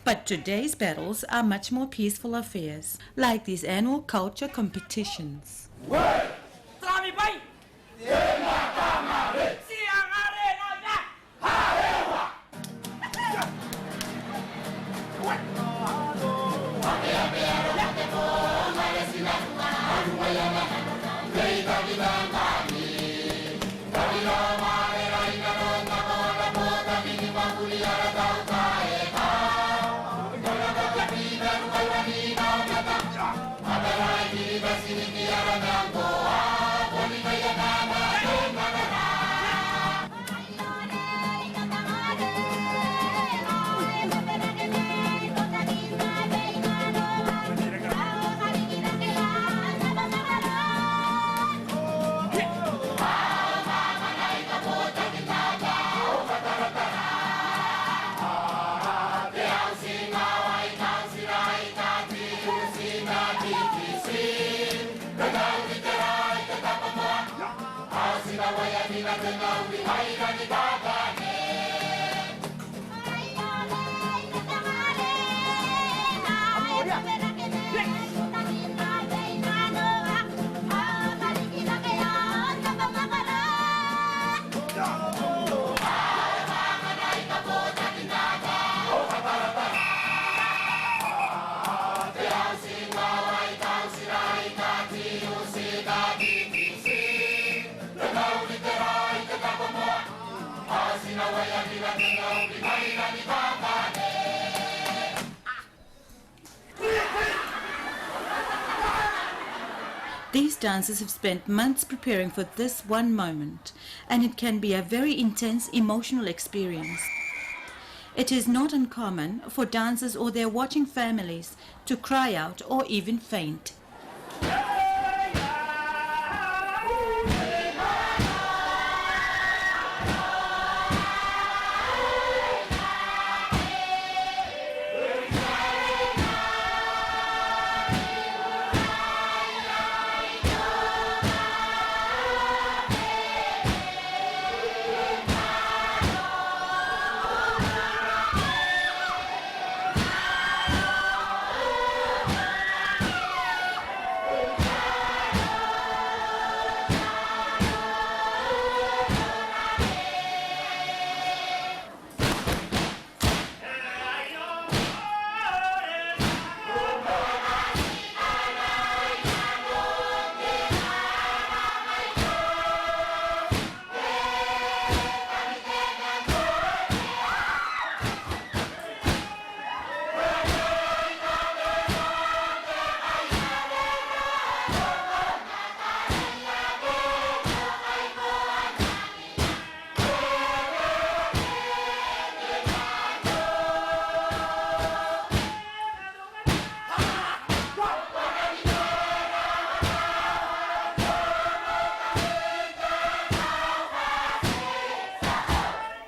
But today's battles are much more peaceful affairs, like these annual culture competitions. These dancers have spent months preparing for this one moment, and it can be a very intense emotional experience. It is not uncommon for dancers or their watching families to cry out or even faint.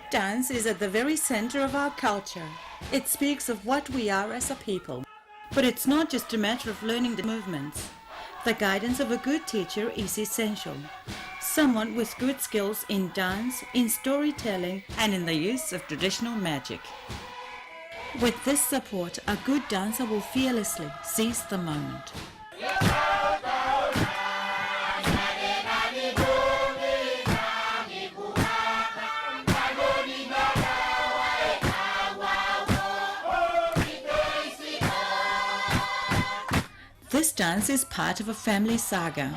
Dance is at the very center of our culture. It speaks of what we are as a people. But it's not just a matter of learning the movements. The guidance of a good teacher is essential. Someone with good skills in dance, in storytelling, and in the use of traditional magic. With this support, a good dancer will fearlessly seize the moment. This dance is part of a family saga.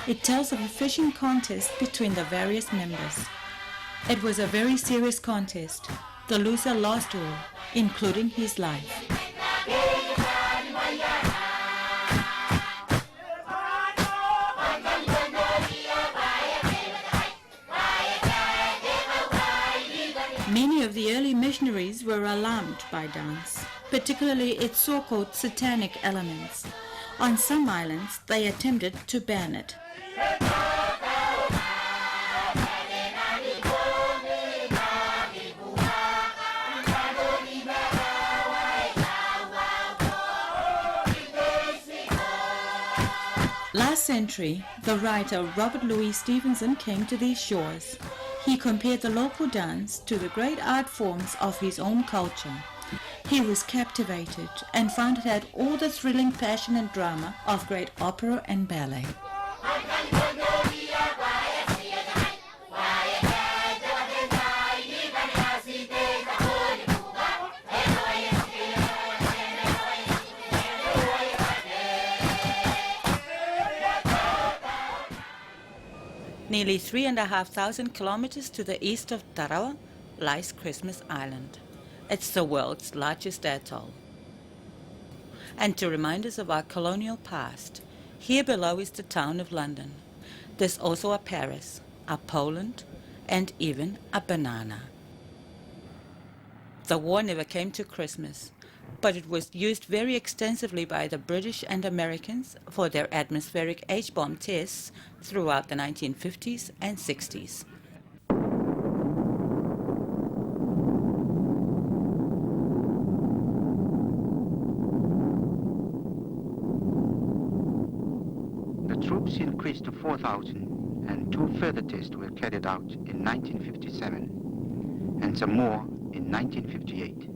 It tells of a fishing contest between the various members. It was a very serious contest. The loser lost all, including his life. Many of the early missionaries were alarmed by dance, particularly its so-called satanic elements. On some islands, they attempted to ban it. Last century, the writer Robert Louis Stevenson came to these shores. He compared the local dance to the great art forms of his own culture. He was captivated and found it had all the thrilling passion and drama of great opera and ballet. Nearly 3,500 kilometers to the east of Tarawa lies Christmas Island. It's the world's largest atoll. And to remind us of our colonial past, here below is the town of London. There's also a Paris, a Poland, and even a banana. The war never came to Christmas, but it was used very extensively by the British and Americans for their atmospheric H-bomb tests throughout the 1950s and 60s. The troops increased to 4,000, and 2 further tests were carried out in 1957, and some more in 1958.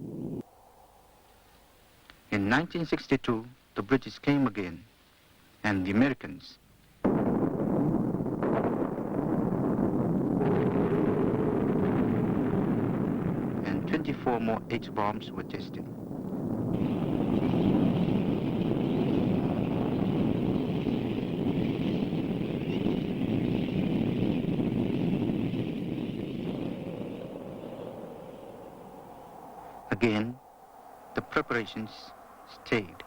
In 1962, the British came again, and the Americans. And 24 more H-bombs were tested. Again, the preparations stayed.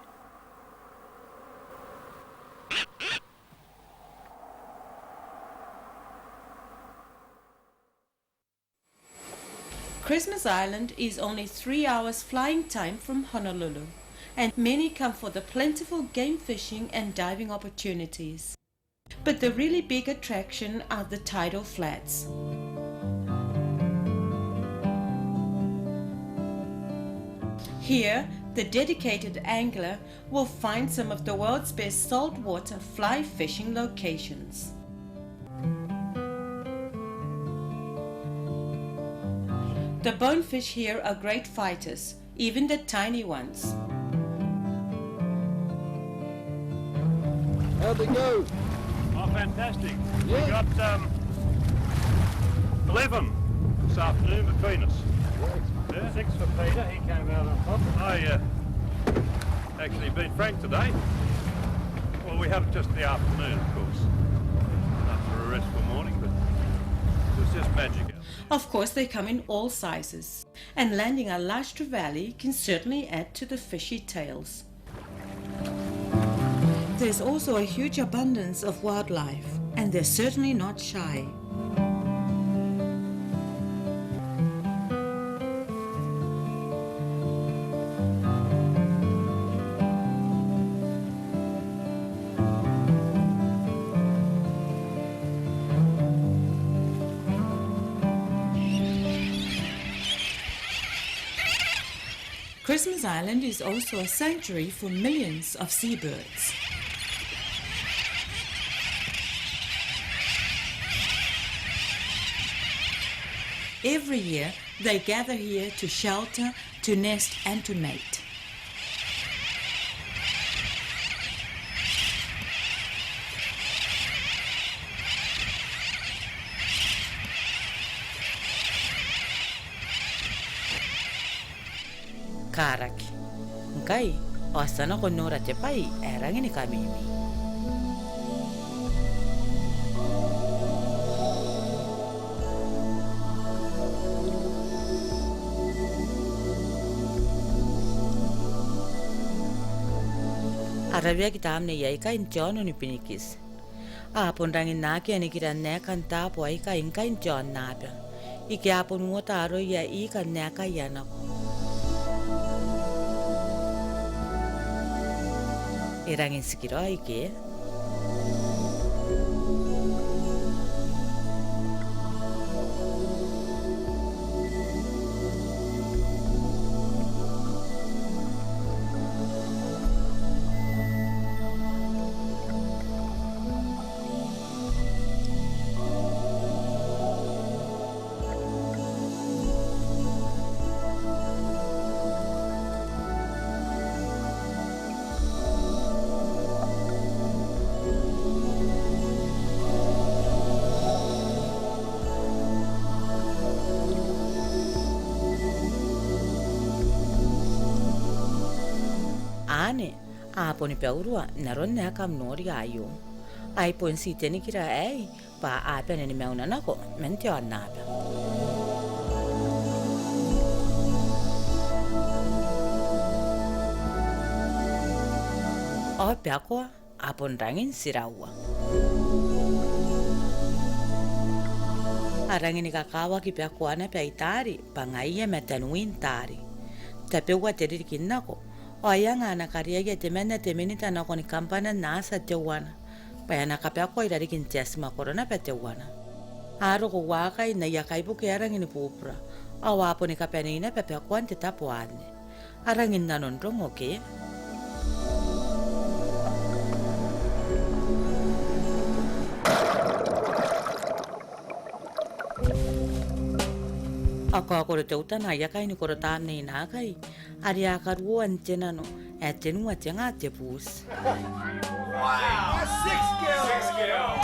Christmas Island is only 3 hours flying time from Honolulu, and many come for the plentiful game fishing and diving opportunities. But the really big attraction are the tidal flats. Here, the dedicated angler will find some of the world's best saltwater fly fishing locations. The bonefish here are great fighters, even the tiny ones. How'd they go? Oh, fantastic. Yeah. We got 11 this afternoon between us. Yeah. 6 for Peter, he came out on top. I actually beat Frank today. Well, we had it just the afternoon, of course. After a restful morning, but it was just magic. Of course, they come in all sizes, and landing a large trevally can certainly add to the fishy tales. There's also a huge abundance of wildlife, and they're certainly not shy. Christmas Island is also a sanctuary for millions of seabirds. Every year, they gather here to shelter, to nest, and to mate. Karak. Nkai, osana ko nora te pai, erangini kamimi. Arabia kita amne yai ka injono ni pinikis. Apon rangin naki ani kita nekan tapo ai ka inka injon nabia. Iki apon ngota aro ya ika neka yanap. Erangin sikiro ike. ane, aponi peurua naron nea kam nori ayo. Ai pon si teni kira ei, pa ape neni meuna nako, menti o nape. O peakoa, apon rangin siraua. Arangin kakawa ki peakoa na pea itari, pangaia metanuin tari. Tape ua te ririkin nako, o ayanga ana karia te mena te minita nako ni kampana nasa te wana. Paya nakapeakoa irarikin te asima korona pe te wana. Aro ko wakai na iakaipu ke arangin pupra, o wapo ni kapenina pe peakoa te tapo ane. Arangin nanon rongo ke. Ako te utana iakai ni koro tānei nā kai, ari a karua an tena no, e tenua te ngā te pūs. Wow! A 6 skill!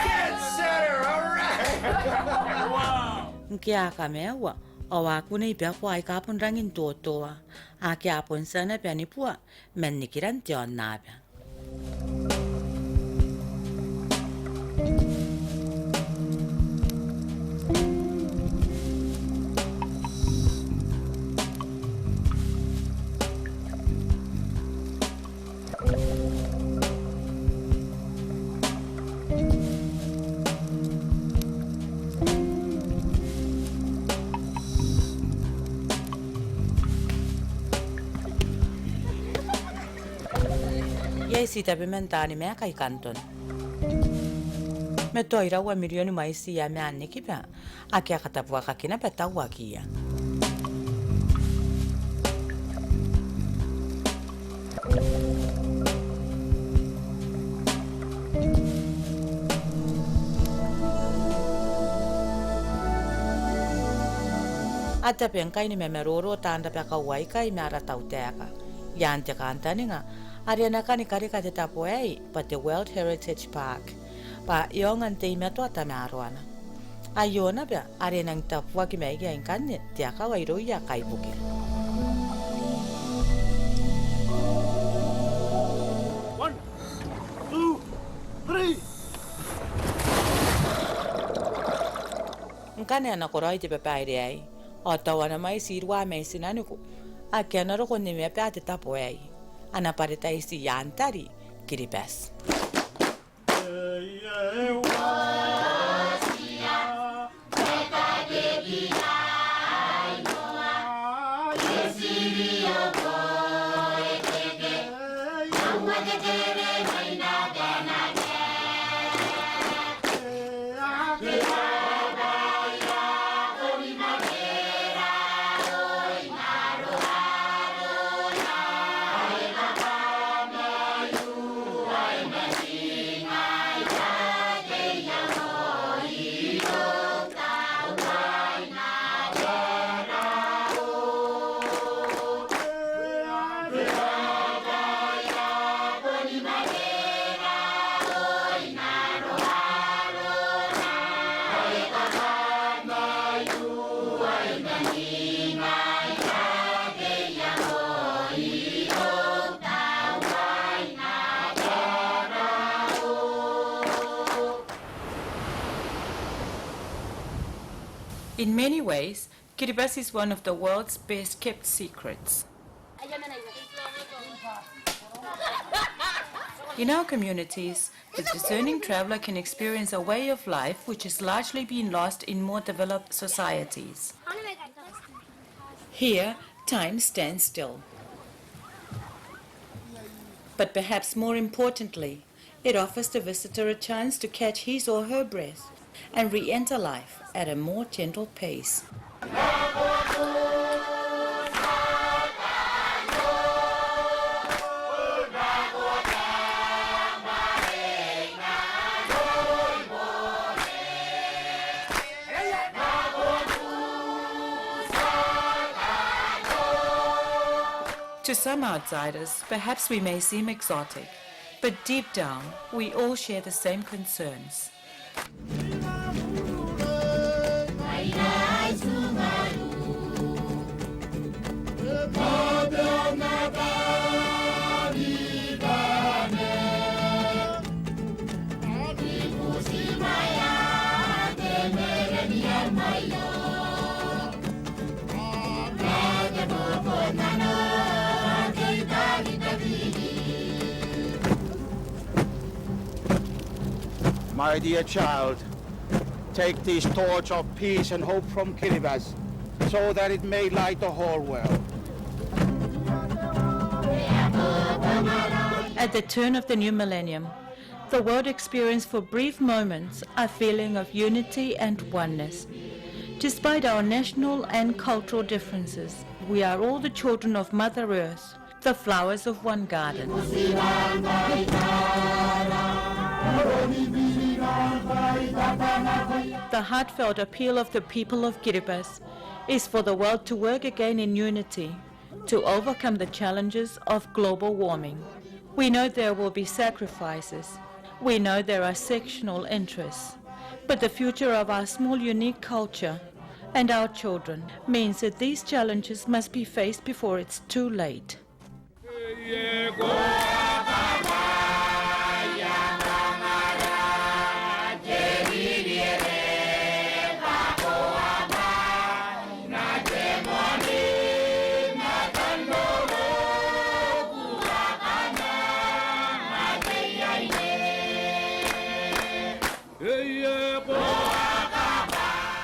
Dead center, all right! Wow! Nke a ka mea ua, o waku nei pia kua ai kāpun rangin tōtoa, a ke a pon sana pia ni pua, men ni kiran te o nā pia. Iei siitä pimentääni mea kai kanton. Me toiraua milioni maisi ja mea nikipä, akia katapua kakina petaua kia. Ata penkaini me meroro tanda peka waikai me aratau teaka. Ja ante kantaninga, arianakani karika te tapo ei, pa te World Heritage Park. Pa iongan te imea tuata me aroana. Aiona pia, arianang tapua ki meigi ain kanne, teaka wairoia kaipuke. One, two, three! Nkane ana koroi te pepairi ei. O tawana mai sirua mei sinaniku. Aki ana roko ni mea pea te tapo ei. Ana pareta isi yantari, Kiribati. In many ways, Kiribati is one of the world's best kept secrets. In our communities, the discerning traveler can experience a way of life which has largely been lost in more developed societies. Here, time stands still. But perhaps more importantly, it offers the visitor a chance to catch his or her breath and re-enter life at a more gentle pace. To some outsiders, perhaps we may seem exotic, but deep down, we all share the same concerns. My dear child, take this torch of peace and hope from Kiribati, so that it may light the whole world. At the turn of the new millennium, the world experienced for brief moments a feeling of unity and oneness. Despite our national and cultural differences, we are all the children of Mother Earth, the flowers of one garden. The heartfelt appeal of the people of Kiribati is for the world to work again in unity to overcome the challenges of global warming. We know there will be sacrifices. We know there are sectional interests. But the future of our small, unique culture and our children means that these challenges must be faced before it's too late.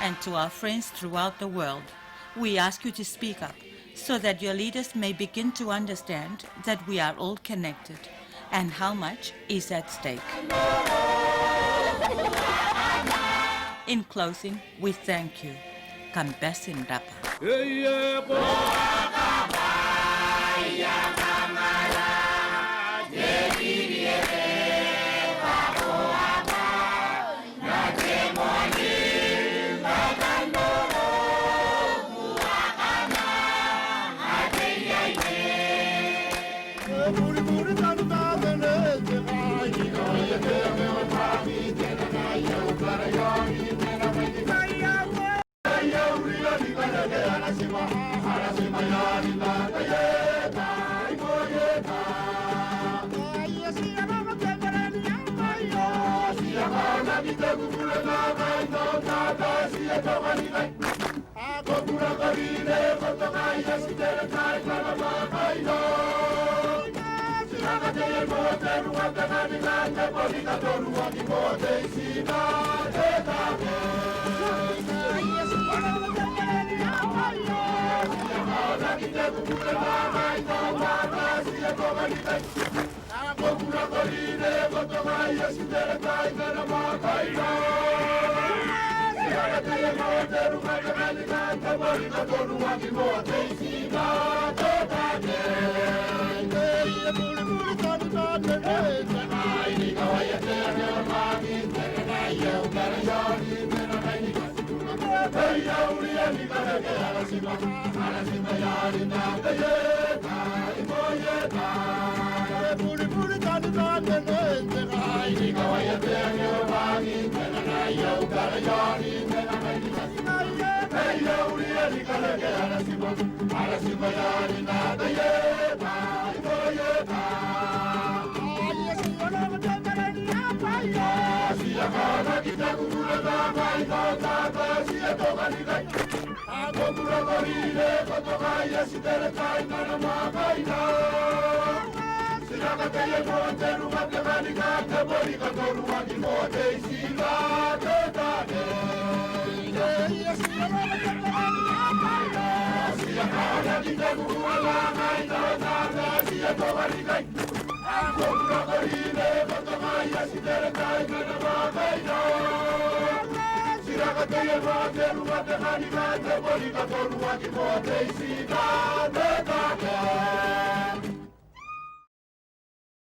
And to our friends throughout the world, we ask you to speak up so that your leaders may begin to understand that we are all connected and how much is at stake. In closing, we thank you. Kambesin Rapa. Sira